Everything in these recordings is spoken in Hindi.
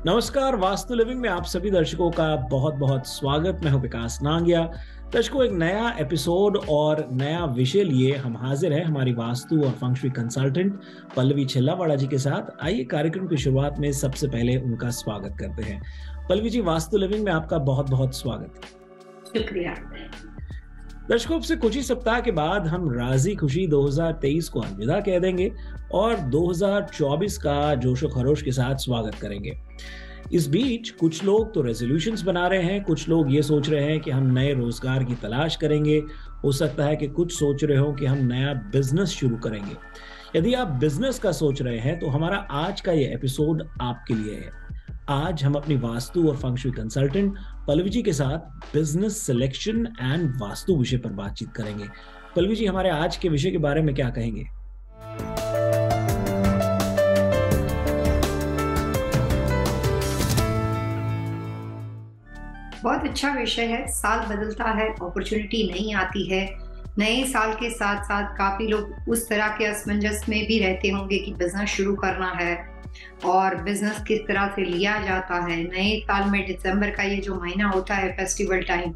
नमस्कार, वास्तु लिविंग में आप सभी दर्शकों का बहुत बहुत स्वागत। मैं हूं विकास नांगिया। दर्शकों, एक नया एपिसोड और नया विषय लिए हम हाजिर हैं हमारी वास्तु और फंग शुई कंसल्टेंट पल्लवी छिल्लावाड़ा जी के साथ। आइए कार्यक्रम की शुरुआत में सबसे पहले उनका स्वागत करते हैं। पल्लवी जी, वास्तु लिविंग में आपका बहुत बहुत स्वागत। शुक्रिया। दर्शकों, अब से कुछ ही सप्ताह के बाद हम राजी खुशी 2023 को अलविदा कह देंगे और 2024 का जोशो खरोश के साथ स्वागत करेंगे। इस बीच कुछ लोग तो रेजोल्यूशंस बना रहे हैं, कुछ लोग ये सोच रहे हैं कि हम नए रोजगार की तलाश करेंगे। हो सकता है कि कुछ सोच रहे हो कि हम नया बिजनेस शुरू करेंगे। यदि आप बिजनेस का सोच रहे हैं तो हमारा आज का ये एपिसोड आपके लिए है। आज हम अपनी वास्तु और फंग शुई कंसल्टेंट पल्लवी जी के साथ बिजनेस सिलेक्शन एंड वास्तु विषय पर बातचीत करेंगे। पल्लवी जी, हमारे आज के विषय के बारे में क्या कहेंगे? बहुत अच्छा विषय है। साल बदलता है, अपॉर्चुनिटी नहीं आती है। नए साल के साथ साथ काफी लोग उस तरह के असमंजस में भी रहते होंगे कि बिजनेस शुरू करना है और बिजनेस किस तरह से लिया जाता है। नए साल में दिसंबर का ये जो महीना होता है, फेस्टिवल टाइम,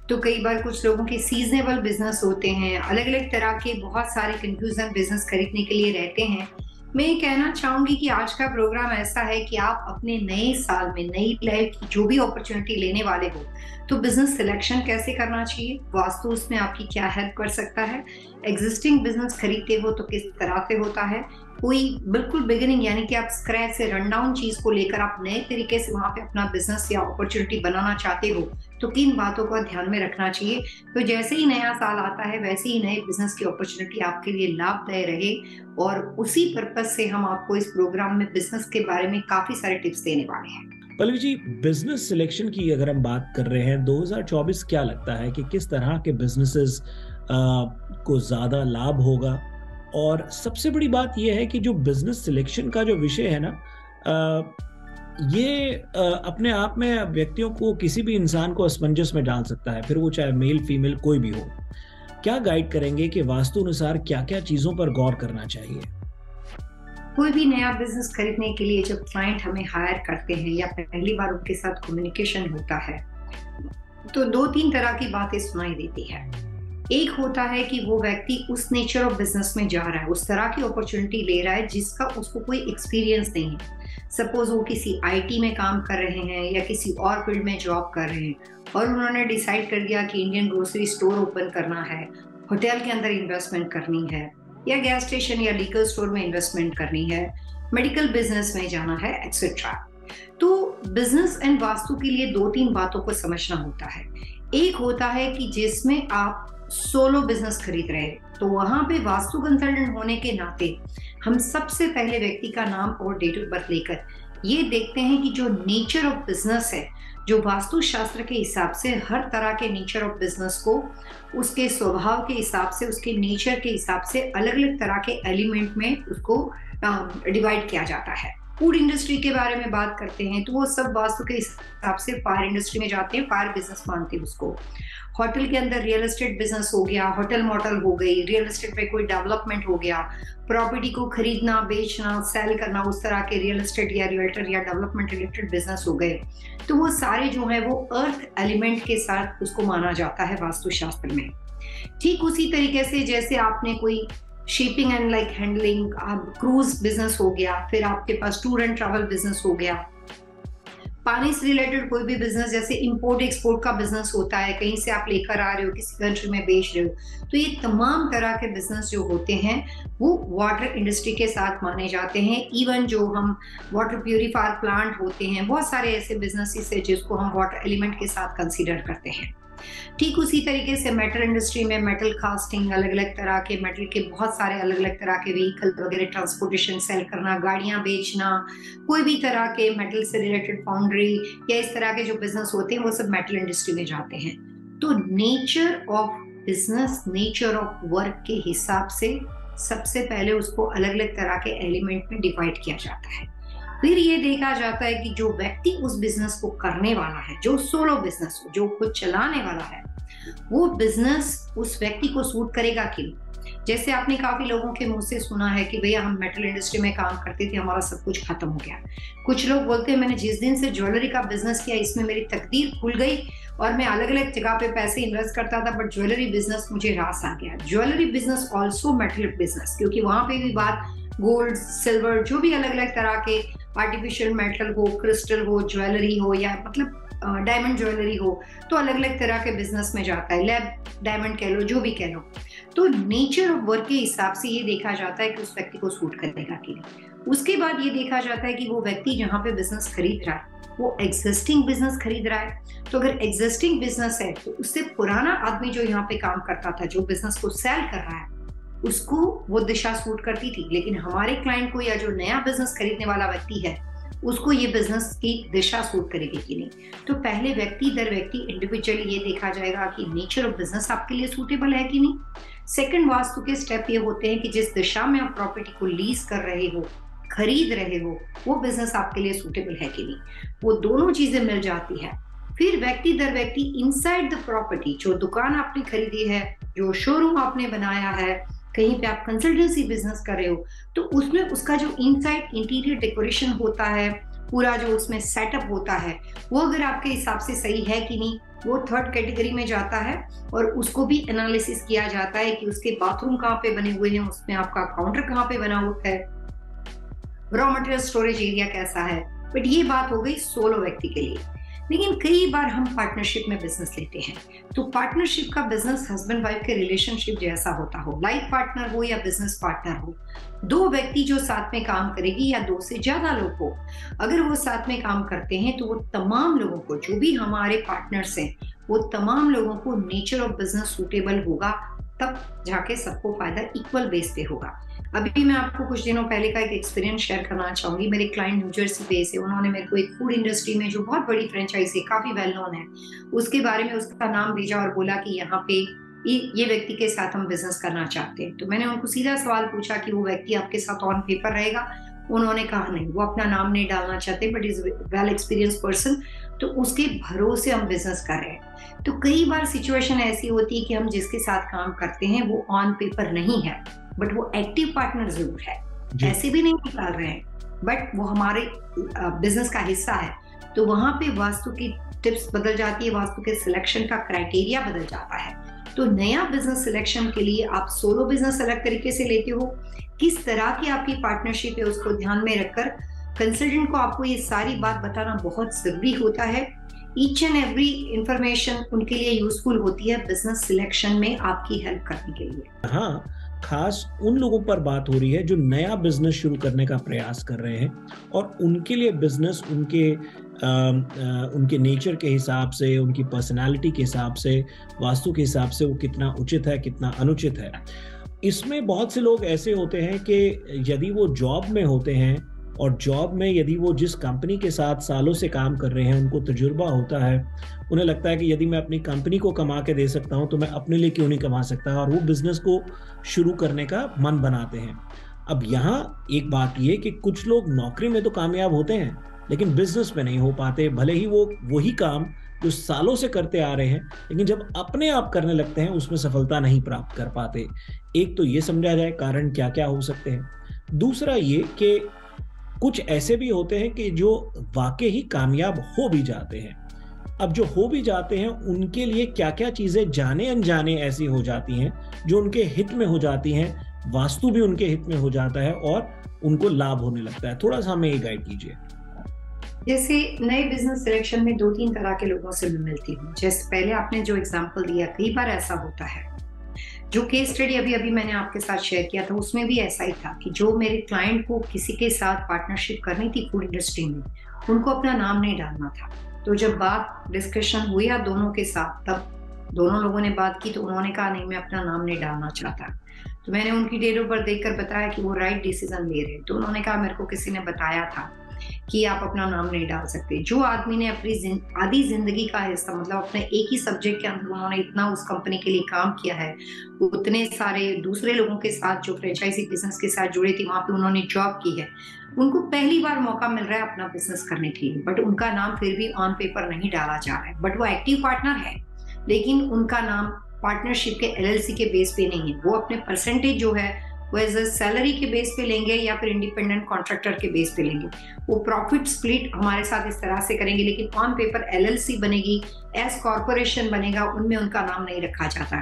तो कई बार कुछ लोगों के सीजनेबल बिजनेस होते हैं, अलग अलग तरह के बहुत सारे कंफ्यूजन बिजनेस खरीदने के लिए रहते हैं। मैं ये कहना चाहूंगी कि आज का प्रोग्राम ऐसा है कि आप अपने नए साल में नई लाइफ की जो भी अपॉर्चुनिटी लेने वाले हो, तो बिजनेस सिलेक्शन कैसे करना चाहिए, वास्तु उसमें आपकी क्या हेल्प कर सकता है, एग्जिस्टिंग बिजनेस खरीदते हो तो किस तरह से होता है, कोई बिल्कुल बिगिनिंग यानी कि आप स्क्रैच से रन डाउन चीज को लेकर आप नए तरीके से वहां पे अपना बिजनेस या अपॉर्चुनिटी बनाना चाहते हो, तो किन बातों का ध्यान में रखना चाहिए। तो जैसे ही नया साल आता है वैसे ही नए बिजनेस की अपॉर्चुनिटी आपके लिए लाभदायी रहे, और उसी पर्पज से हम आपको इस प्रोग्राम में बिजनेस के बारे में काफी सारे टिप्स देने वाले हैं। पल्लवी जी, बिजनेस सिलेक्शन की अगर हम बात कर रहे हैं 2024, क्या लगता है कि किस तरह के बिजनेसेस को ज्यादा लाभ होगा? और सबसे बड़ी बात यह है कि जो बिजनेस सिलेक्शन का जो विषय है ना, ये अपने आप में व्यक्तियों को, किसी भी इंसान को असमंजस में डाल सकता है, फिर वो चाहे मेल फीमेल कोई भी हो। क्या गाइड करेंगे कि वास्तु अनुसार क्या क्या चीजों पर गौर करना चाहिए? कोई भी नया बिजनेस खरीदने के लिए जब क्लाइंट हमें हायर करते हैं या पहली बार उनके साथ कम्युनिकेशन होता है, तो दो तीन तरह की बातें सुनाई देती है। एक होता है कि वो व्यक्ति उस नेचर ऑफ बिजनेस में जा रहा है, उस तरह की अपॉर्चुनिटी ले रहा है जिसका उसको कोई एक्सपीरियंस नहीं है। सपोज वो किसी आईटी में काम कर रहे हैं या किसी और फील्ड में जॉब कर रहे हैं और उन्होंने डिसाइड कर दिया कि इंडियन ग्रोसरी स्टोर ओपन करना है, होटल के अंदर इन्वेस्टमेंट करनी है, या गैस स्टेशन या लीगल स्टोर में इन्वेस्टमेंट करनी है, मेडिकल बिजनेस में जाना है, एक्सेट्रा। तो बिजनेस एंड वास्तु के लिए दो तीन बातों को समझना होता है। एक होता है कि जिसमें आप सोलो बिजनेस खरीद रहे हैं, तो वहां पे वास्तु कंसल्टेंट होने के नाते हम सबसे पहले व्यक्ति का नाम और डेट ऑफ बर्थ लेकर ये देखते हैं कि जो नेचर ऑफ बिजनेस है, जो वास्तु शास्त्र के हिसाब से हर तरह के नेचर ऑफ बिजनेस को उसके स्वभाव के हिसाब से, उसके नेचर के हिसाब से अलग अलग तरह के एलिमेंट में उसको डिवाइड किया जाता है। फूड इंडस्ट्री के बारे में बात करते हैं तो वो सब वास्तु के हिसाब से फायर इंडस्ट्री में जाते हैं, फायर बिजनेस मानते हैं उसको। होटल के अंदर रियल एस्टेट बिजनेस हो गया, होटल मॉडल हो गई, रियल एस्टेट में कोई डेवलपमेंट हो गया, प्रॉपर्टी को खरीदना, बेचना, सेल करना, उस तरह के रियल एस्टेट या रियल्टर या डेवलपमेंट रिलेटेड बिजनेस हो गए। तो वो सारे जो है वो अर्थ एलिमेंट के साथ उसको माना जाता है वास्तु शास्त्र में। ठीक उसी तरीके से जैसे आपने कोई shipping and like handling, cruise business हो गया, फिर आपके पास टूर एंड ट्रैवल बिजनेस हो गया, पानी से रिलेटेड कोई भी बिजनेस, जैसे इंपोर्ट एक्सपोर्ट का बिजनेस होता है, कहीं से आप लेकर आ रहे हो, किसी कंट्री में बेच रहे हो, तो ये तमाम तरह के बिजनेस जो होते हैं वो वाटर इंडस्ट्री के साथ माने जाते हैं। इवन जो हम वाटर प्यूरिफायर प्लांट होते हैं, बहुत सारे ऐसे बिजनेसेस है जिसको हम वाटर एलिमेंट के साथ कंसीडर करते हैं। ठीक उसी तरीके से मेटल इंडस्ट्री में मेटल कास्टिंग, अलग अलग तरह के मेटल के बहुत सारे अलग अलग तरह के व्हीकल वगैरह ट्रांसपोर्टेशन, सेल करना, गाड़ियां बेचना, कोई भी तरह के मेटल से रिलेटेड फाउंड्री या इस तरह के जो बिजनेस होते हैं वो सब मेटल इंडस्ट्री में जाते हैं। तो nature of business, nature of work के हिसाब से सबसे पहले उसको अलग अलग तरह के एलिमेंट में डिवाइड किया जाता है। फिर ये देखा जाता है कि जो व्यक्ति उस बिजनेस को करने वाला है, जो सोलो बिजनेस हो, जो खुद चलाने वाला है, वो बिजनेस उस व्यक्ति को सूट करेगा कि नहीं। जैसे आपने काफी लोगों के मुंह से सुना है कि भैया हम मेटल इंडस्ट्री में काम करते थे, हमारा सब कुछ खत्म हो गया। कुछ लोग बोलते हैं मैंने जिस दिन से ज्वेलरी का बिजनेस किया इसमें मेरी तकदीर खुल गई और मैं अलग अलग जगह पे पैसे इन्वेस्ट करता था, बट ज्वेलरी बिजनेस मुझे रास आ गया। Jewellery business also metal business, क्योंकि वहां पे भी बात गोल्ड, सिल्वर, जो भी अलग अलग तरह के आर्टिफिशियल मेटल हो, क्रिस्टल हो, ज्वेलरी हो, या मतलब डायमंड ज्वेलरी हो, तो अलग अलग तरह के बिजनेस में जाता है। लैब डायमंड कह लो, जो भी कह लो। तो नेचर ऑफ वर्क के हिसाब से ये देखा जाता है कि उस व्यक्ति को सूट करेगा कि नहीं। उसके बाद ये देखा जाता है कि वो व्यक्ति जहाँ पे बिजनेस खरीद रहा है वो एग्जिस्टिंग बिजनेस खरीद रहा है। तो अगर एग्जिस्टिंग बिजनेस है तो उससे पुराना आदमी जो यहाँ पे काम करता था, जो बिजनेस को सेल कर रहा है, उसको वो दिशा सूट करती थी। लेकिन हमारे क्लाइंट को या जो नया बिजनेस खरीदने वाला व्यक्ति है उसको ये बिजनेस की दिशा सूट करेगी कि नहीं। तो पहले व्यक्ति दर व्यक्ति इंडिविजुअली ये देखा जाएगा कि नेचर ऑफ बिजनेस आपके लिए सूटेबल है कि नहीं। सेकंड, वास्तु के स्टेप ये होते हैं कि जिस दिशा में आप प्रॉपर्टी को लीज कर रहे हो, खरीद रहे हो, वो बिजनेस आपके लिए सूटेबल है कि नहीं। वो दोनों चीजें मिल जाती है। फिर व्यक्ति दर व्यक्ति इनसाइड द प्रॉपर्टी, जो दुकान आपने खरीदी है, जो शोरूम आपने बनाया है, कहीं पे आप कंसल्टेंसी बिजनेस कर रहे हो, तो उसमें उसका जो इनसाइड इंटीरियर डेकोरेशन होता है, पूरा जो उसमें सेटअप होता है, वो अगर आपके हिसाब से सही है कि नहीं, वो थर्ड कैटेगरी में जाता है। और उसको भी एनालिसिस किया जाता है कि उसके बाथरूम कहाँ पे बने हुए हैं, उसमें आपका काउंटर कहाँ पे बना हुआ है, रॉ मटेरियल स्टोरेज एरिया कैसा है। बट ये बात हो गई सोलो व्यक्ति के लिए। लेकिन कई बार हम पार्टनरशिप में बिजनेस लेते हैं, तो पार्टनरशिप का बिजनेस हस्बैंड वाइफ के रिलेशनशिप जैसा होता हो, लाइफ पार्टनर हो या बिजनेस पार्टनर हो, दो व्यक्ति जो साथ में काम करेगी या दो से ज्यादा लोग हो, अगर वो साथ में काम करते हैं तो वो तमाम लोगों को, जो भी हमारे पार्टनर्स हैं, वो तमाम लोगों को नेचर ऑफ बिजनेस सूटेबल होगा, तब जाके सबको फायदा इक्वल बेस पे होगा। अभी मैं आपको कुछ दिनों पहले का एक एक्सपीरियंस शेयर करना चाहूंगी। मेरे क्लाइंट न्यू जर्सी बेस है, उन्होंने मेरे को एक फूड इंडस्ट्री में जो बहुत बड़ी फ्रेंचाइजी काफी वेल नोन है, उसके बारे में उसका नाम भेजा और बोला कि यहाँ पे ये व्यक्ति के साथ हम बिजनेस करना चाहते हैं। तो मैंने उनको सीधा सवाल पूछा कि वो व्यक्ति आपके साथ ऑन पेपर रहेगा। उन्होंने कहा नहीं, वो अपना नाम नहीं डालना चाहते, but is well experience person, तो उसके भरोसे हम बिजनेस कर रहे हैं। तो कई बार सिचुएशन ऐसी होती है कि हम जिसके साथ काम करते हैं वो ऑन पेपर नहीं है, बट वो एक्टिव पार्टनर जरूर है, ऐसे भी नहीं निकाल रहे हैं, बट वो हमारे बिजनेस का हिस्सा है। तो वहां पे वास्तु की टिप्स बदल जाती है, वास्तु के सिलेक्शन का क्राइटेरिया बदल जाता है। तो नया बिजनेस सिलेक्शन के लिए आप सोलो बिजनेस अलग तरीके से लेते हो, किस तरह की आपकी पार्टनरशिप है उसको ध्यान में रखकर कंसल्टेंट को आपको ये सारी बात बताना बहुत जरूरी होता है। ईच एंड एवरी इंफॉर्मेशन उनके लिए यूजफुल होती है बिजनेस सिलेक्शन में आपकी हेल्प करने के लिए। हाँ, खास उन लोगों पर बात हो रही है जो नया बिजनेस शुरू करने का प्रयास कर रहे हैं और उनके लिए बिजनेस उनके नेचर के हिसाब से, उनकी पर्सनालिटी के हिसाब से, वास्तु के हिसाब से वो कितना उचित है, कितना अनुचित है। इसमें बहुत से लोग ऐसे होते हैं कि यदि वो जॉब में होते हैं और जॉब में यदि वो जिस कंपनी के साथ सालों से काम कर रहे हैं, उनको तजुर्बा होता है, उन्हें लगता है कि यदि मैं अपनी कंपनी को कमा के दे सकता हूं तो मैं अपने लिए क्यों नहीं कमा सकता, और वो बिजनेस को शुरू करने का मन बनाते हैं। अब यहाँ एक बात ये कि कुछ लोग नौकरी में तो कामयाब होते हैं लेकिन बिजनेस में नहीं हो पाते, भले ही वो वही काम जो सालों से करते आ रहे हैं, लेकिन जब अपने आप करने लगते हैं उसमें सफलता नहीं प्राप्त कर पाते। एक तो ये समझा जाए कारण क्या क्या हो सकते हैं। दूसरा ये कि कुछ ऐसे भी होते हैं कि जो वाकई ही कामयाब हो भी जाते हैं। अब जो हो भी जाते हैं उनके लिए क्या क्या चीजें जाने अनजाने ऐसी हो जाती हैं जो उनके हित में हो जाती हैं, वास्तु भी उनके हित में हो जाता है और उनको लाभ होने लगता है। थोड़ा सा हमें ये गाइड कीजिए। जैसे नए बिजनेस सिलेक्शन में दो तीन तरह के लोगों से मैं मिलती हूँ। जैसे पहले आपने जो एग्जांपल दिया, कई बार ऐसा होता है, जो केस स्टडी अभी मैंने आपके साथ शेयर किया था उसमें भी ऐसा ही था कि जो मेरे क्लाइंट को किसी के साथ पार्टनरशिप करनी थी फूड इंडस्ट्री में, उनको अपना नाम नहीं डालना था। तो जब बात डिस्कशन हुई दोनों के साथ, तब दोनों लोगों ने बात की तो उन्होंने कहा नहीं, मैं अपना नाम नहीं डालना चाहता। तो मैंने उनकी डेट ऑफ बर्थ देखकर बताया कि वो राइट डिसीजन ले रहे। तो उन्होंने कहा मेरे को किसी ने बताया था कि आप अपना नाम नहीं डाल सकते। जो आदमी ने अपनी आधी जिंदगी का हिस्सा, मतलब अपने एक ही सब्जेक्ट के अंदर उन्होंने इतना उस कंपनी के लिए काम किया है, उतने सारे दूसरे लोगों के साथ जो फ्रेंचाइजी बिजनेस के साथ जुड़े थे वहां पे उन्होंने जॉब की है, उनको पहली बार मौका मिल रहा है अपना बिजनेस करने के लिए, बट उनका नाम फिर भी ऑन पेपर नहीं डाला जा रहा है। बट वो एक्टिव पार्टनर है, लेकिन उनका नाम पार्टनरशिप के एलएलसी के बेस पे नहीं है। वो अपने परसेंटेज जो है वो एज अ सैलरी के बेस पे लेंगे या फिर इंडिपेंडेंट कॉन्ट्रैक्टर के बेस पे लेंगे। वो प्रॉफिट स्प्लिट हमारे साथ इस तरह से करेंगे, लेकिन ऑन पेपर एलएलसी बनेगी, एस कॉर्पोरेशन बनेगा, उनमें उनका नाम नहीं रखा जाता।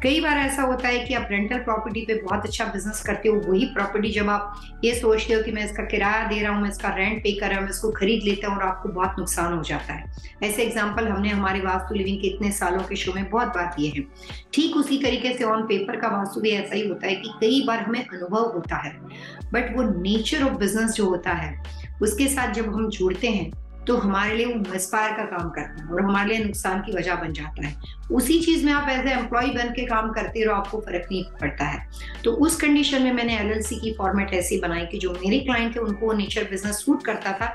कई बार ऐसा होता है कि आप रेंटल प्रॉपर्टी पे बहुत अच्छा बिजनेस करते हो, वही प्रॉपर्टी जब आप ये सोचते हो कि मैं इसका किराया दे रहा हूँ, मैं इसका रेंट पे कर रहा हूँ, मैं इसको खरीद लेता हूँ और आपको बहुत नुकसान हो जाता है। ऐसे एग्जाम्पल हमने हमारे वास्तु लिविंग के इतने सालों के शो में बहुत बार दिए हैं। ठीक उसी तरीके से ऑन पेपर का वास्तु भी ऐसा ही होता है कि कई बार हमें अनुभव होता है, बट वो नेचर ऑफ बिजनेस जो होता है उसके साथ जब हम जुड़ते हैं तो हमारे लिए वो मिसफायर का काम करता है और हमारे लिए नुकसान की वजह बन जाता है। उसी चीज में आप एज ए एम्प्लॉय बन के काम करते रहो, आपको फर्क नहीं पड़ता है। तो उस कंडीशन में मैंने एलएलसी की फॉर्मेट ऐसी बनाई कि जो मेरे क्लाइंट थे उनको वो नेचर बिजनेस सूट करता था,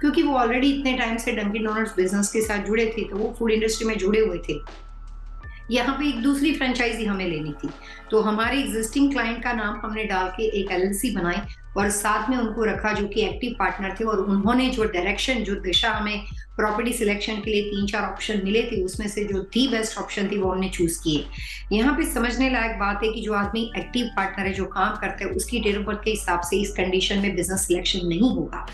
क्योंकि वो ऑलरेडी इतने टाइम से डंकिन डोनट्स बिजनेस के साथ जुड़े थे, तो वो फूड इंडस्ट्री में जुड़े हुए थे। यहाँ पे एक दूसरी फ्रेंचाइजी हमें लेनी थी, तो हमारे एग्जिस्टिंग क्लाइंट का नाम हमने डाल के एक एलएलसी बनाई और साथ में उनको रखा जो कि एक्टिव पार्टनर थे, और उन्होंने जो डायरेक्शन, जो दिशा हमें प्रॉपर्टी सिलेक्शन के लिए 3-4 ऑप्शन मिले थे, उसमें से जो दी बेस्ट ऑप्शन थी वो उन्होंने चूज किए। यहाँ पे समझने लायक बात है कि जो आदमी एक्टिव पार्टनर है, जो काम करता है, उसकी डेट ऑफ बर्थ के हिसाब से इस कंडीशन में बिजनेस सिलेक्शन नहीं होगा।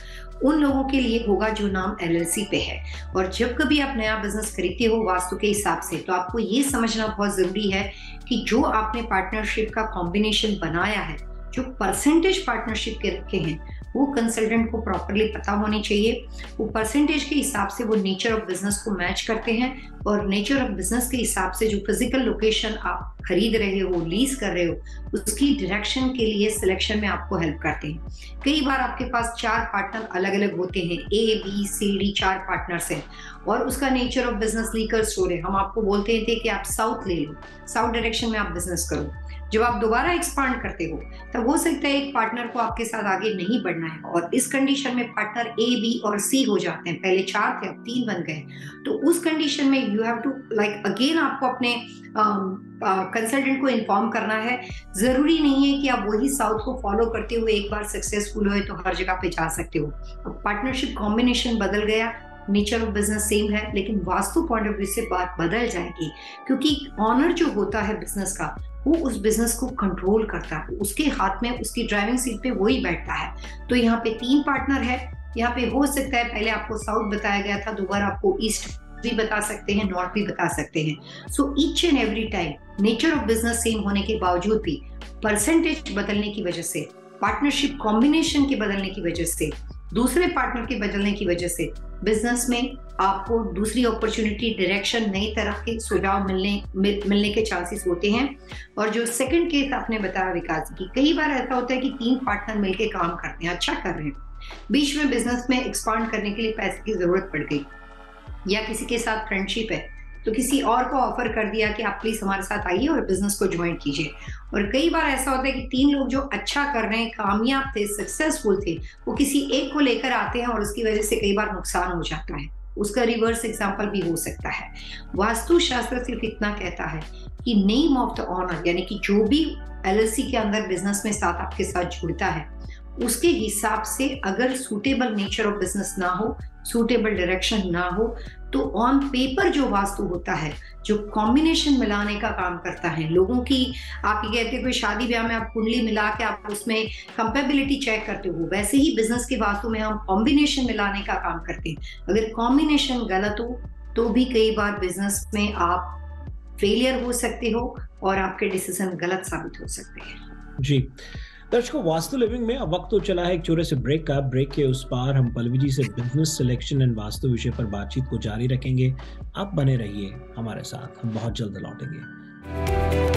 उन लोगों के लिए होगा जो नाम एलएलसी पे है। और जब कभी आप नया बिजनेस खरीदते हो वास्तु के हिसाब से, तो आपको ये समझना बहुत जरूरी है कि जो आपने पार्टनरशिप का कॉम्बिनेशन बनाया है, जो परसेंटेज पार्टनरशिप के रखे हैं, वो कंसल्टेंट को प्रॉपरली पता होनी चाहिए। वो परसेंटेज के हिसाब से वो नेचर ऑफ बिजनेस को मैच करते हैं, और नेचर ऑफ बिजनेस के हिसाब से जो फिजिकल लोकेशन आप खरीद रहे हो, लीज कर रहे हो, उसकी डायरेक्शन के लिए सिलेक्शन में आपको हेल्प करते हैं। कई बार आपके पास 4 पार्टनर अलग अलग होते हैं, A B C D 4 partners हैं, और उसका nature of business liquor store है। हम आपको बोलते थे कि आप साउथ ले लो, साउथ डायरेक्शन में आप बिजनेस करो। जब आप दोबारा एक्सपांड करते हो तब हो सकता है एक पार्टनर को आपके साथ आगे नहीं बढ़ना है, और इस कंडीशन में पार्टनर ए बी और सी हो जाते हैं। पहले 4 थे, अब 3 बन गए। तो उस कंडीशन में you have to like again आपको अपने कंसल्टेंट को इन्फॉर्म करना है। जरूरी नहीं है कि आप वही साउथ को फॉलो करते हुए एक बार सक्सेसफुल हुए तो हर जगह पे जा सकते हो। अब पार्टनरशिप कॉम्बिनेशन बदल गया, नेचर ऑफ बिजनेस सेम है, लेकिन वास्तु पॉइंट ऑफ व्यू से बात बदल जाएगी, क्योंकि ऑनर जो होता है बिजनेस का, वो उस बिजनेस को कंट्रोल करता है, उसके हाथ में, उसकी ड्राइविंग सीट पे वही बैठता है। तो यहाँ पे 3 पार्टनर है। यहाँ पे हो सकता है पहले आपको साउथ बताया गया था, दोबारा आपको ईस्ट भी बता सकते हैं, नॉर्थ भी बता सकते हैं। So each and every time nature of business same होने के बावजूद भी परसेंटेज बदलने की वजह से, पार्टनरशिप कॉम्बिनेशन के बदलने की वजह से, दूसरे पार्टनर के बदलने की वजह से बिजनेस में आपको दूसरी अपॉर्चुनिटी, डायरेक्शन, नई तरह के सुझाव मिलने के चांसेस होते हैं। और जो सेकंड केस आपने बताया विकास की, कई बार ऐसा होता है कि 3 पार्टनर मिलकर काम करते हैं, अच्छा कर रहे हैं, बीच में बिजनेस में एक्सपांड करने के लिए पैसे की जरूरत पड़ गई, या किसी के साथ फ्रेंडशिप है तो किसी और को ऑफर कर दिया कि आप प्लीज हमारे साथ आइए और बिजनेस को ज्वाइन कीजिए। और कई बार ऐसा होता है कि 3 लोग जो अच्छा कर रहे हैं, कामयाब थे, सक्सेसफुल थे, वो किसी एक को लेकर आते हैं और उसकी वजह से कई बार नुकसान हो जाता है। उसका रिवर्स एग्जाम्पल भी हो सकता है। वास्तु शास्त्र सिर्फ इतना कहता है कि नेम ऑफ द ऑनर, यानी कि जो भी एलएलसी के अंदर बिजनेस में साथ आपके साथ जुड़ता है, उसके हिसाब से अगर सूटेबल नेचर ऑफ बिजनेस ना हो, सूटेबल डायरेक्शन ना हो, तो ऑन पेपर जो वास्तु होता है, जो कॉम्बिनेशन मिलाने का काम करता है, लोगों की, आप ये कहते हो कोई शादी ब्याह में आप कुंडली मिला के आप उसमें कंपेबिलिटी चेक करते हो, वैसे ही बिजनेस के वास्तु में हम कॉम्बिनेशन मिलाने का काम करते हैं। अगर कॉम्बिनेशन गलत हो तो भी कई बार बिजनेस में आप फेलियर हो सकते हो और आपके डिसीजन गलत साबित हो सकते हैं। जी दर्शकों, वास्तु लिविंग में अब वक्त तो चला है एक छोटे से ब्रेक का। ब्रेक के उस पार हम पल्लवी जी से बिजनेस सिलेक्शन एंड वास्तु विषय पर बातचीत को जारी रखेंगे। आप बने रहिए हमारे साथ, हम बहुत जल्द लौटेंगे।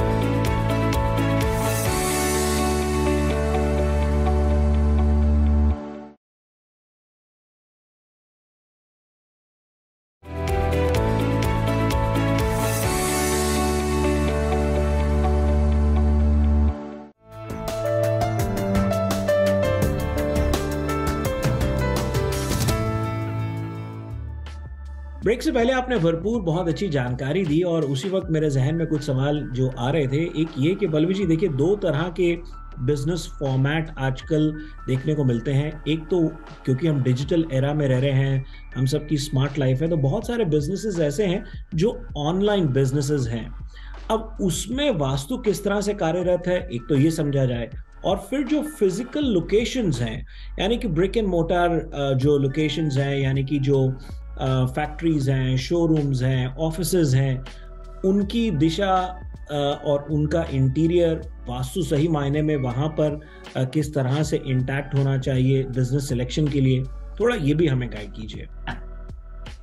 ब्रेक से पहले आपने भरपूर बहुत अच्छी जानकारी दी, और उसी वक्त मेरे जहन में कुछ सवाल जो आ रहे थे। एक ये कि पल्लवी जी देखिए, 2 तरह के बिजनेस फॉर्मेट आजकल देखने को मिलते हैं। एक तो क्योंकि हम डिजिटल एरा में रह रहे हैं, हम सबकी स्मार्ट लाइफ है, तो बहुत सारे बिजनेसेस ऐसे हैं जो ऑनलाइन बिजनेसेस हैं। अब उसमें वास्तु किस तरह से कार्यरत है, एक तो ये समझा जाए, और फिर जो फिजिकल लोकेशंस हैं, यानी कि ब्रिक एंड मोटर जो लोकेशंस हैं, यानी कि जो फैक्ट्रीज हैं, शोरूम्स हैं, ऑफिसेज हैं, उनकी दिशा और उनका इंटीरियर वास्तु सही मायने में वहां पर किस तरह से इंटैक्ट होना चाहिए बिजनेस सिलेक्शन के लिए, थोड़ा ये भी हमें गाइड कीजिए।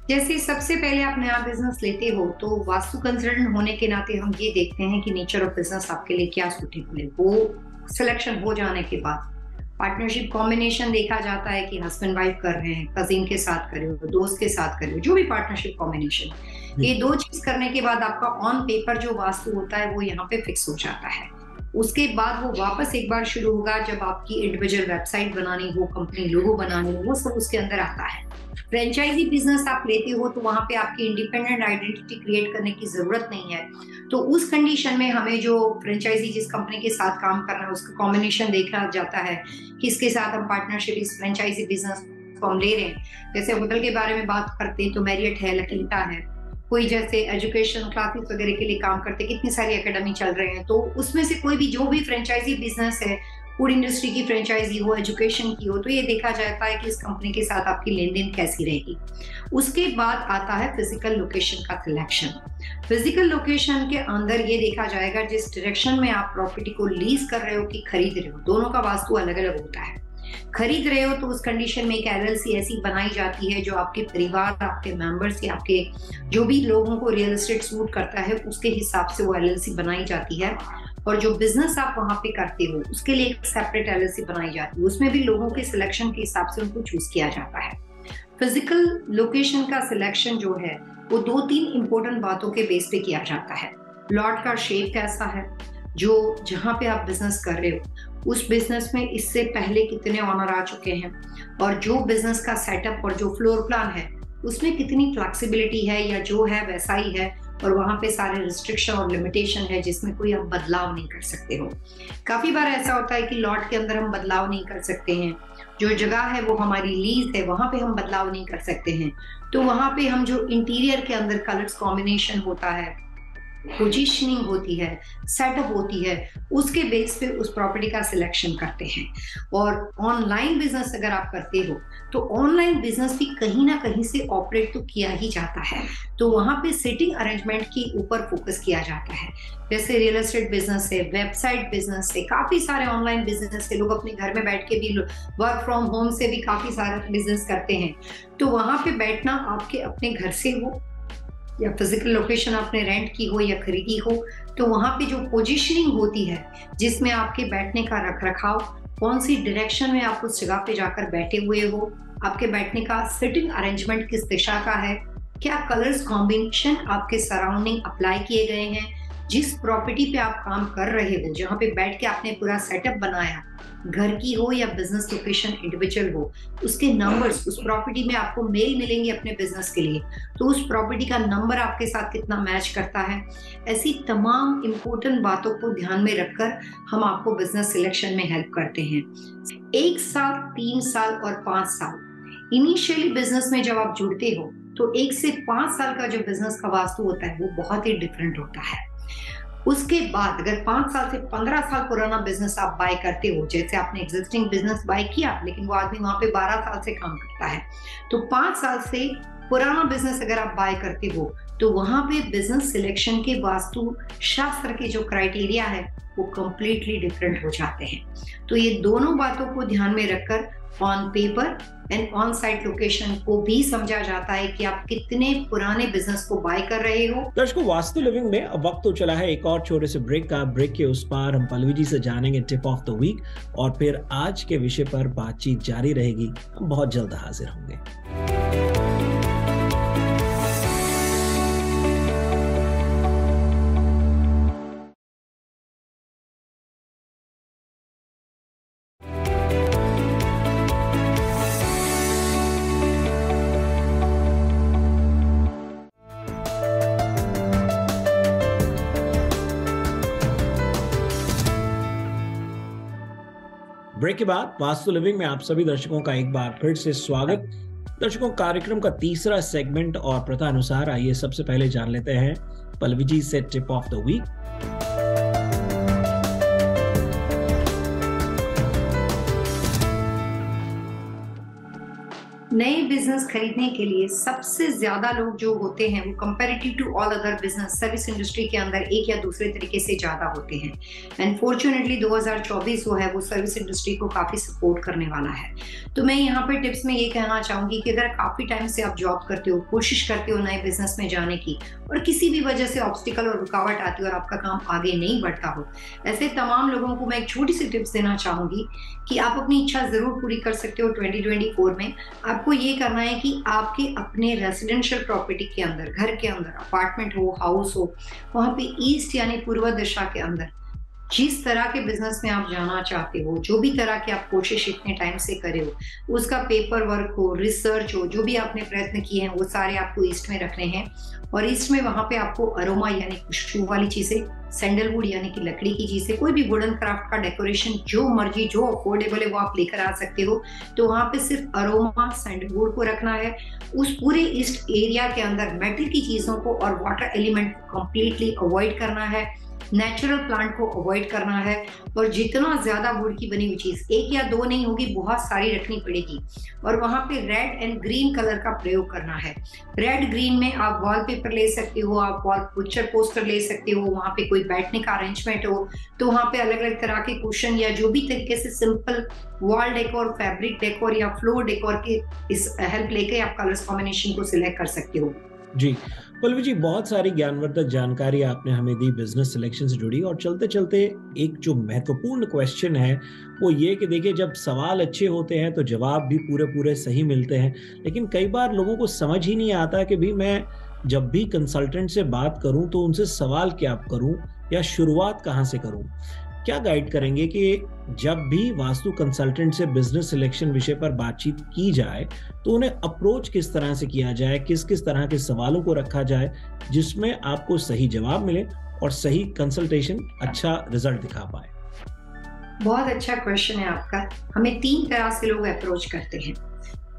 जैसे सबसे पहले आप नया बिजनेस लेते हो तो वास्तु कंसल्टेंट होने के नाते हम ये देखते हैं कि नेचर ऑफ बिजनेस आपके लिए क्या सूटेबल है। वो सिलेक्शन हो जाने के बाद पार्टनरशिप कॉम्बिनेशन देखा जाता है कि हस्बैंड वाइफ कर रहे हैं, कजिन के साथ करे हो, दोस्त के साथ करे हो, जो भी पार्टनरशिप कॉम्बिनेशन, ये दो चीज करने के बाद आपका ऑन पेपर जो वास्तु होता है वो यहाँ पे फिक्स हो जाता है। उसके बाद वो वापस एक बार शुरू होगा जब आपकी इंडिविजुअल वेबसाइट बनानी हो, कंपनी लोगो बनानी हो, वो सब उसके अंदर आता है। फ्रेंचाइजी बिजनेस आप लेते हो तो वहां पे आपकी इंडिपेंडेंट आइडेंटिटी क्रिएट करने की जरूरत नहीं है। तो उस कंडीशन में हमें जो फ्रेंचाइजी जिस कंपनी के साथ काम कर रहा है उसका कॉम्बिनेशन देखना जाता है, किसके साथ हम पार्टनरशिप इस फ्रेंचाइजी बिजनेस को हम ले रहे हैं। जैसे होटल के बारे में बात करते हैं तो मैरियट है, लकीता है, कोई जैसे एजुकेशन क्लासेस वगैरह के लिए काम करते, कितनी सारी एकेडमी चल रहे हैं। तो उसमें से कोई भी जो भी फ्रेंचाइजी बिजनेस है, फूड इंडस्ट्री की फ्रेंचाइजी हो, एजुकेशन की हो, तो ये देखा जाता है कि इस कंपनी के साथ आपकी लेन देन कैसी रहेगी। उसके बाद आता है फिजिकल लोकेशन का सिलेक्शन। फिजिकल लोकेशन के अंदर ये देखा जाएगा जिस डायरेक्शन में आप प्रॉपर्टी को लीज कर रहे हो कि खरीद रहे हो, दोनों का वास्तु अलग अलग होता है। खरीद रहे हो तो उस कंडीशन में एक एलएलसी ऐसी बनाई जाती है जो आपके परिवार, आपके मेंबर्स या आपके जो भी लोगों को रियल एस्टेट सूट करता है उसके हिसाब से वो एलएलसी बनाई जाती है। और जो बिजनेस आप वहां पे करते हो उसके लिए एक सेपरेट एलएलसी बनाई जाती है, उसमें भी लोगों के सिलेक्शन के हिसाब से उनको चूज किया जाता है। फिजिकल लोकेशन का सिलेक्शन जो है वो 2-3 इंपॉर्टेंट बातों के बेस पे किया जाता है। प्लॉट का शेप कैसा है, जो जहां पे आप बिजनेस कर रहे हो उस बिजनेस में इससे पहले कितने ऑनर आ चुके हैं, और जो बिजनेस का सेटअप और जो फ्लोर प्लान है उसमें कितनी फ्लेक्सिबिलिटी है या जो है वैसा ही है, और वहां पे सारे रिस्ट्रिक्शन और लिमिटेशन है जिसमें कोई आप बदलाव नहीं कर सकते हो। काफी बार ऐसा होता है कि लॉट के अंदर हम बदलाव नहीं कर सकते हैं, जो जगह है वो हमारी लीज है वहां पे हम बदलाव नहीं कर सकते हैं। तो वहां पे हम जो इंटीरियर के अंदर कलर्स कॉम्बिनेशन होता है, पोजीशनिंग होती है, सेटअप होती है, उसके बेस पे उस प्रॉपर्टी का सिलेक्शन करते हैं। और ऑनलाइन बिजनेस अगर आप करते हो तो ऑनलाइन बिजनेस भी कहीं ना कहीं से ऑपरेट तो किया ही जाता है, तो वहां पे सिटिंग अरेंजमेंट के ऊपर फोकस किया जाता है। जैसे रियल एस्टेट बिजनेस है, वेबसाइट बिजनेस है, काफी सारे ऑनलाइन बिजनेस है, लोग अपने घर में बैठ के भी वर्क फ्रॉम होम से भी काफी सारे बिजनेस करते हैं। तो वहां पे बैठना आपके अपने घर से हो या फिजिकल लोकेशन आपने रेंट की हो या खरीदी हो, तो वहां पे जो पोजीशनिंग होती है जिसमें आपके बैठने का रख रखाव, कौन सी डायरेक्शन में आप उस जगह पे जाकर बैठे हुए हो, आपके बैठने का सिटिंग अरेंजमेंट किस दिशा का है, क्या कलर्स कॉम्बिनेशन आपके सराउंडिंग अप्लाई किए गए हैं, जिस प्रॉपर्टी पे आप काम कर रहे हो, जहाँ पे बैठ के आपने पूरा सेटअप बनाया, घर की हो या बिजनेस लोकेशन इंडिविजुअल हो, उसके नंबर्स उस प्रॉपर्टी में आपको मेल मिलेंगे अपने बिजनेस के लिए, तो उस प्रॉपर्टी का नंबर आपके साथ कितना मैच करता है। ऐसी तमाम इंपॉर्टेंट बातों को ध्यान में रखकर हम आपको बिजनेस सिलेक्शन में हेल्प करते हैं। 1 साल, 3 साल और 5 साल, इनिशियली बिजनेस में जब आप जुड़ते हो तो 1 से 5 साल का जो बिजनेस का वास्तु होता है वो बहुत ही डिफरेंट होता है। उसके बाद अगर 5 साल से 15 साल पुराना बिजनेस आप बाय करते हो, जैसे आपने एग्जिस्टिंग बिजनेस बाय किया लेकिन वो आदमी वहां पे 12 साल से काम करता है, तो 5 साल से पुराना बिजनेस अगर आप बाय करते हो तो वहां पे बिजनेस सिलेक्शन के वास्तु शास्त्र के जो क्राइटेरिया है वो कंप्लीटली डिफरेंट हो जाते हैं। तो ये दोनों बातों को ध्यान में रखकर on paper and on site location को भी समझा जाता है कि आप कितने पुराने बिजनेस को बाय कर रहे हो। दर्शकों, वास्तु लिविंग में अब वक्त तो चला है एक और छोटे से ब्रेक का। ब्रेक के उस पार हम पल्लवी जी से जानेंगे टिप ऑफ द वीक, और फिर आज के विषय पर बातचीत जारी रहेगी। हम बहुत जल्द हाजिर होंगे। ब्रेक के बाद वास्तु लिविंग में आप सभी दर्शकों का एक बार फिर से स्वागत। दर्शकों, कार्यक्रम का तीसरा सेगमेंट और प्रथा अनुसार आइए सबसे पहले जान लेते हैं पल्लवी जी से टिप ऑफ द वीक। नए बिजनेस खरीदने के लिए सबसे ज्यादा लोग जो होते हैं वो comparative to all other business service industry के अंदर एक या दूसरे तरीके से ज्यादा होते हैं। एंड फॉर्चुनेटली 2024 जो है वो सर्विस इंडस्ट्री को काफी सपोर्ट करने वाला है। तो मैं यहाँ पे टिप्स में ये कहना चाहूंगी कि अगर काफी टाइम से आप जॉब करते हो, कोशिश करते हो नए बिजनेस में जाने की, और किसी भी वजह से ऑब्स्टिकल और रुकावट आती है और आपका काम आगे नहीं बढ़ता हो, ऐसे तमाम लोगों को मैं एक छोटी सी टिप्स देना चाहूंगी कि आप अपनी इच्छा जरूर पूरी कर सकते हो 2024 में। आपको ये करना है कि आपके अपने रेजिडेंशियल प्रॉपर्टी के अंदर, घर के अंदर, अपार्टमेंट हो, हाउस हो, वहां पे ईस्ट यानी पूर्व दिशा के अंदर जिस तरह के बिजनेस में आप जाना चाहते हो, जो भी तरह की आप कोशिश इतने टाइम से करे हो, उसका पेपर वर्क हो, रिसर्च हो, जो भी आपने प्रयत्न किए हैं वो सारे आपको ईस्ट में रखने हैं। और ईस्ट में वहां पे आपको अरोमा यानी खुशबू वाली चीजें, सैंडलवुड यानी कि लकड़ी की चीजें, कोई भी वुडन क्राफ्ट का डेकोरेशन जो मर्जी, जो अफोर्डेबल है वो आप लेकर आ सकते हो। तो वहां पे सिर्फ अरोमा सैंडलवुड को रखना है। उस पूरे ईस्ट एरिया के अंदर मेटल की चीजों को और वाटर एलिमेंट को कंप्लीटली अवॉइड करना है। नेचुरल प्लांट को अवॉइड करना है। और जितना ज्यादा वुड की बनी हुई चीज, एक या दो नहीं होगी, बहुत सारी रखनी पड़ेगी। और वहां पे रेड एंड ग्रीन कलर का प्रयोग करना है। रेड ग्रीन में आप वॉलपेपर ले सकते हो, आप वॉल पिक्चर पोस्टर ले सकते हो, वहां पे कोई बैठने का अरेंजमेंट हो तो वहां पे अलग अलग तरह के कुशन या जो भी तरीके से simple wall decor, fabric decor या फ्लोर डेकोर की इस हेल्प लेके आप कलर्स कॉम्बिनेशन को सिलेक्ट कर सकते हो। जी पल्लवी जी, बहुत सारी ज्ञानवर्धक जानकारी आपने हमें दी बिजनेस सिलेक्शन से जुड़ी। और चलते चलते एक जो महत्वपूर्ण क्वेश्चन है वो ये कि देखिए, जब सवाल अच्छे होते हैं तो जवाब भी पूरे पूरे सही मिलते हैं, लेकिन कई बार लोगों को समझ ही नहीं आता कि भी मैं जब भी कंसल्टेंट से बात करूं तो उनसे सवाल क्या करूं या शुरुआत कहां से करूं। क्या गाइड करेंगे कि जब भी वास्तु कंसल्टेंट से बिजनेस सिलेक्शन विषय पर बातचीत की जाए तो उन्हें अप्रोच किस तरह से किया जाए, किस किस तरह के सवालों को रखा जाए जिसमें आपको सही जवाब मिले और सही कंसल्टेशन अच्छा रिजल्ट दिखा पाए। बहुत अच्छा क्वेश्चन है आपका। हमें 3 तरह से लोग अप्रोच करते हैं।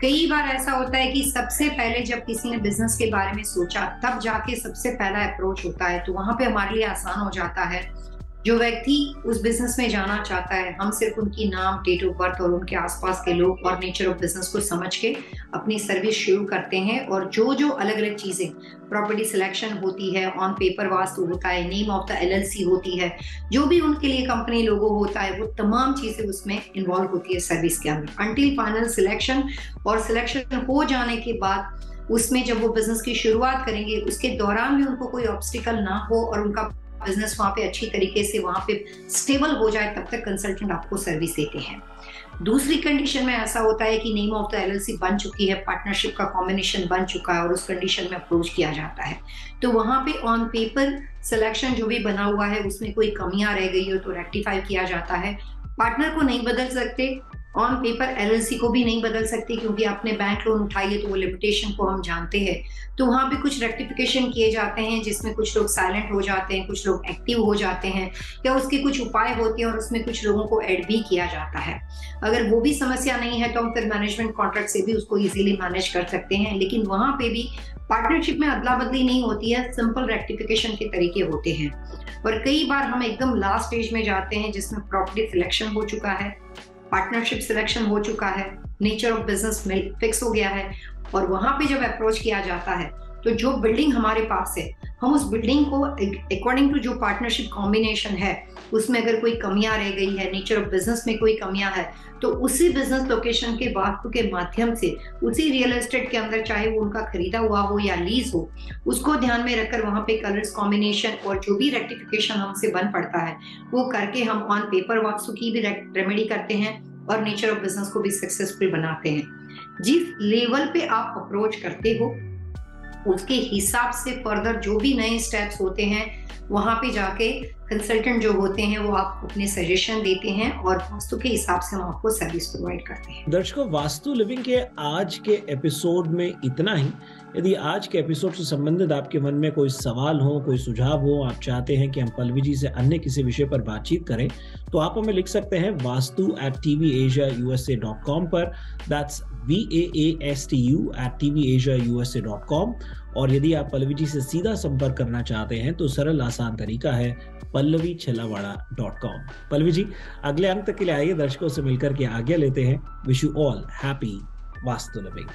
कई बार ऐसा होता है कि सबसे पहले जब किसी ने बिजनेस के बारे में सोचा तब जाके सबसे पहला अप्रोच होता है, तो वहां पे हमारे लिए आसान हो जाता है। जो व्यक्ति उस बिजनेस में जाना चाहता है, हम सिर्फ उनकी नाम, डेट ऑफ बर्थ और उनके आसपास के लोग और नेचर ऑफ बिजनेस को समझ के अपनी सर्विस शुरू करते हैं। और जो जो अलग अलग चीजें, प्रॉपर्टी सिलेक्शन होती है, ऑन पेपर वास्तु होता है, नेम ऑफ द LLC होती है, जो भी उनके लिए कंपनी लोगो होता है, वो तमाम चीजें उसमें इन्वॉल्व होती है सर्विस के अंदर अंटिल फाइनल सिलेक्शन। और सिलेक्शन हो जाने के बाद उसमें जब वो बिजनेस की शुरुआत करेंगे उसके दौरान भी उनको कोई ऑब्स्टिकल ना हो और उनका बिजनेस वहां पे अच्छी तरीके से वहां पे स्टेबल हो जाए, तब तक कंसल्टेंट आपको सर्विस देते हैं। दूसरी कंडीशन में ऐसा होता है कि नेम ऑफ द LLC बन चुकी है, पार्टनरशिप का कॉम्बिनेशन बन चुका है और उस कंडीशन में अप्रोच किया जाता है। तो वहां पे ऑन पेपर सिलेक्शन जो भी बना हुआ है उसमें कोई कमियां रह गई हो तो रेक्टिफाई किया जाता है। पार्टनर को नहीं बदल सकते, ऑन पेपर LLC को भी नहीं बदल सकती, क्योंकि आपने बैंक लोन उठाई है तो वो लिमिटेशन को हम जानते हैं। तो वहां भी कुछ रेक्टिफिकेशन किए जाते हैं जिसमें कुछ लोग साइलेंट हो जाते हैं, कुछ लोग एक्टिव हो जाते हैं, या उसके कुछ उपाय होते हैं और उसमें कुछ लोगों को ऐड भी किया जाता है। अगर वो भी समस्या नहीं है तो हम फिर मैनेजमेंट कॉन्ट्रैक्ट से भी उसको इजीली मैनेज कर सकते हैं। लेकिन वहां पे भी पार्टनरशिप में अदला बदली नहीं होती है, सिंपल रेक्टिफिकेशन के तरीके होते हैं। और कई बार हम एकदम लास्ट स्टेज में जाते हैं जिसमें प्रॉपर्टी सिलेक्शन हो चुका है, पार्टनरशिप सिलेक्शन हो चुका है, नेचर ऑफ बिजनेस फिक्स हो गया है, और वहां पे जब अप्रोच किया जाता है तो जो बिल्डिंग हमारे पास है, हम उस बिल्डिंग को अकॉर्डिंग टू जो पार्टनरशिप कॉम्बिनेशन है उसमें अगर कोई कमियां रह गई है, नेचर ऑफ बिजनेस में कोई कमियां है, तो उसी बिजनेस लोकेशन के वास्तु के माध्यम से उसी रियल एस्टेट के अंदर, चाहे वो उनका खरीदा हुआ हो या लीज हो, उसको ध्यान में रखकर वहां पे कलर्स कॉम्बिनेशन और जो भी रेक्टिफिकेशन हमसे बन पड़ता है वो करके हम ऑन पेपर वास्तु की भी रेमेडी करते हैं और नेचर ऑफ बिजनेस को भी सक्सेसफुल बनाते हैं। जिस लेवल पे आप अप्रोच करते हो उसके हिसाब से फर्दर जो भी नए स्टेप्स होते हैं वहां पे जाके कंसल्टेंट जो होते हैं वो आपको अपने सजेशन देते हैं और वास्तु के हिसाब से हम आपको सर्विस प्रोवाइड करते हैं। दर्शकों, वास्तु लिविंग के आज के एपिसोड में इतना ही। यदि आज के एपिसोड से संबंधित आपके मन में कोई सवाल हो, कोई सुझाव हो, आप चाहते हैं कि हम पल्लवी जी से अन्य किसी विषय पर बातचीत करें, तो आप हमें लिख सकते हैं vastu@tvasiausa.com पर। That's vastu@tvasiausa.com। और यदि आप पल्लवी जी से सीधा संपर्क करना चाहते हैं तो सरल आसान तरीका है pallavichellawada.com। पल्लवी जी, अगले अंक तक के लिए आइए दर्शकों से मिलकर के आज्ञा लेते हैं। Wish you all happy vastu living.